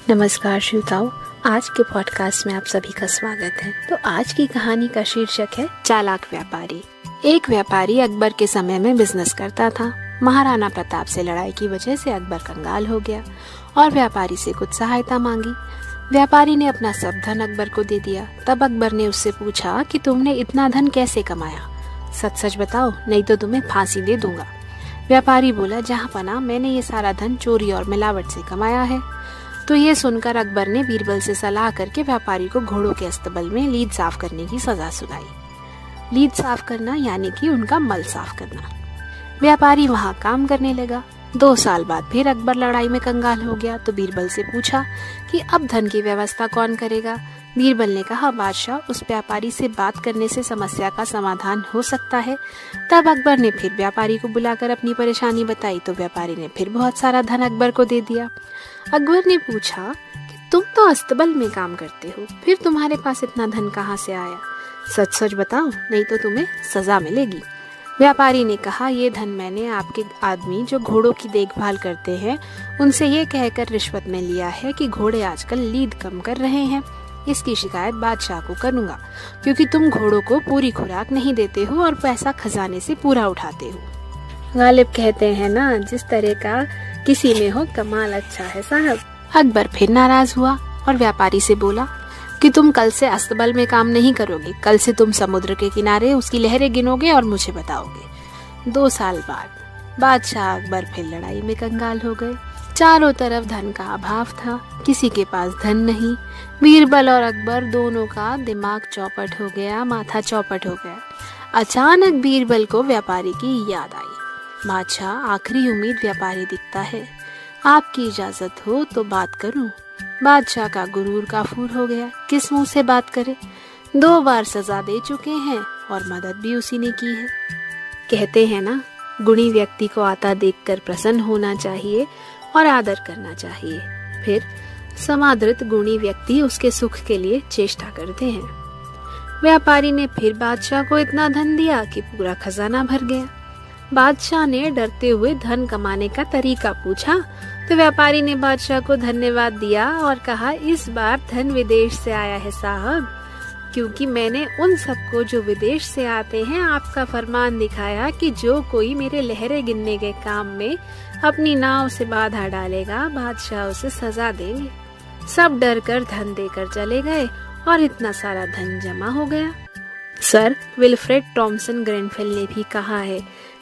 नमस्कार श्रोताओं, आज के पॉडकास्ट में आप सभी का स्वागत है। तो आज की कहानी का शीर्षक है चालाक व्यापारी। एक व्यापारी अकबर के समय में बिजनेस करता था। महाराणा प्रताप से लड़ाई की वजह से अकबर कंगाल हो गया और व्यापारी से कुछ सहायता मांगी। व्यापारी ने अपना सब धन अकबर को दे दिया। तब अकबर ने उससे पूछा कि तुमने इतना धन कैसे कमाया, सच सच बताओ, नहीं तो तुम्हें फांसी दे दूंगा। व्यापारी बोला, जहाँ पना मैंने ये सारा धन चोरी और मिलावट से कमाया है। तो ये सुनकर अकबर ने बीरबल से सलाह करके व्यापारी को घोड़ों के अस्तबल में लीद साफ करने की सजा सुनाई। लीद साफ करना यानी कि उनका मल साफ करना। व्यापारी वहाँ काम करने लगा। 2 साल बाद फिर अकबर लड़ाई में कंगाल हो गया तो बीरबल से पूछा कि अब धन की व्यवस्था कौन करेगा। बीरबल ने कहा, बादशाह, उस व्यापारी से बात करने से समस्या का समाधान हो सकता है। तब अकबर ने फिर व्यापारी को बुलाकर अपनी परेशानी बताई तो व्यापारी ने फिर बहुत सारा धन अकबर को दे दिया। अकबर ने पूछा कि तुम तो अस्तबल में काम करते हो, फिर तुम्हारे पास इतना धन कहाँ से आया, सच सच बताओ, नहीं तो तुम्हें सजा मिलेगी। व्यापारी ने कहा, ये धन मैंने आपके आदमी जो घोड़ों की देखभाल करते हैं उनसे ये कहकर रिश्वत में लिया है कि घोड़े आजकल लीद कम कर रहे हैं। इसकी शिकायत बादशाह को करूंगा क्योंकि तुम घोड़ों को पूरी खुराक नहीं देते हो और पैसा खजाने से पूरा उठाते हो। गालिब कहते हैं ना, जिस तरह का किसी में हो कमाल अच्छा है साहब। अकबर फिर नाराज हुआ और व्यापारी से बोला कि तुम कल से अस्तबल में काम नहीं करोगे। कल से तुम समुद्र के किनारे उसकी लहरें गिनोगे और मुझे बताओगे। 2 साल बाद बादशाह अकबर फिर लड़ाई में कंगाल हो गए। चारों तरफ धन का अभाव था, किसी के पास धन नहीं। बीरबल और अकबर दोनों का दिमाग चौपट हो गया, माथा चौपट हो गया। अचानक बीरबल को व्यापारी की याद आई। बादशाह, आखिरी उम्मीद व्यापारी दिखता है, आपकी इजाजत हो तो बात करूं। बादशाह का गुरूर काफूर हो गया, किस मुंह से बात करे। 2 बार सजा दे चुके हैं और मदद भी उसी ने की है। कहते हैं ना, गुणी व्यक्ति को आता देखकर प्रसन्न होना चाहिए और आदर करना चाहिए। फिर समादृत गुणी व्यक्ति उसके सुख के लिए चेष्टा करते हैं। व्यापारी ने फिर बादशाह को इतना धन दिया कि पूरा खजाना भर गया। बादशाह ने डरते हुए धन कमाने का तरीका पूछा तो व्यापारी ने बादशाह को धन्यवाद दिया और कहा, इस बार धन विदेश से आया है साहब, क्योंकि मैंने उन सबको जो विदेश से आते हैं आपका फरमान दिखाया कि जो कोई मेरे लहरें गिनने के काम में अपनी नाव से बाधा डालेगा बादशाह उसे सजा देंगे। सब डर कर धन देकर चले गए और इतना सारा धन जमा हो गया। सर विल्फ्रेड टॉमसन ग्रेनफेल ने भी कहा है,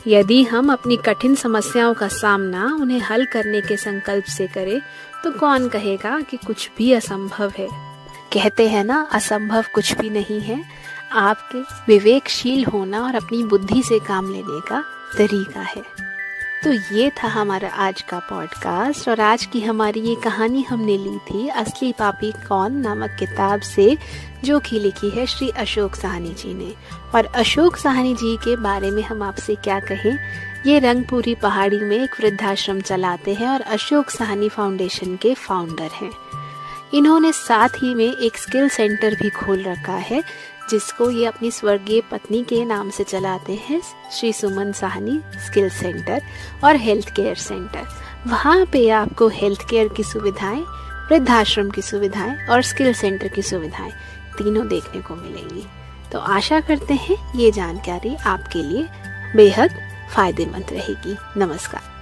यदि हम अपनी कठिन समस्याओं का सामना उन्हें हल करने के संकल्प से करें तो कौन कहेगा कि कुछ भी असंभव है। कहते हैं ना, असंभव कुछ भी नहीं है, आपके विवेकशील होना और अपनी बुद्धि से काम लेने का तरीका है। तो ये था हमारा आज का पॉडकास्ट और आज की हमारी ये कहानी हमने ली थी असली पापी कौन नामक किताब से, जो कि लिखी है श्री अशोक साहनी जी ने। और अशोक साहनी जी के बारे में हम आपसे क्या कहें, ये रंगपुरी पहाड़ी में एक वृद्धाश्रम चलाते हैं और अशोक साहनी फाउंडेशन के फाउंडर हैं। इन्होंने साथ ही में एक स्किल सेंटर भी खोल रखा है जिसको ये अपनी स्वर्गीय पत्नी के नाम से चलाते हैं, श्री सुमन साहनी स्किल सेंटर और हेल्थ केयर सेंटर। वहाँ पे आपको हेल्थ केयर की सुविधाएं, वृद्धाश्रम की सुविधाएं और स्किल सेंटर की सुविधाएं तीनों देखने को मिलेंगी। तो आशा करते हैं ये जानकारी आपके लिए बेहद फायदेमंद रहेगी। नमस्कार।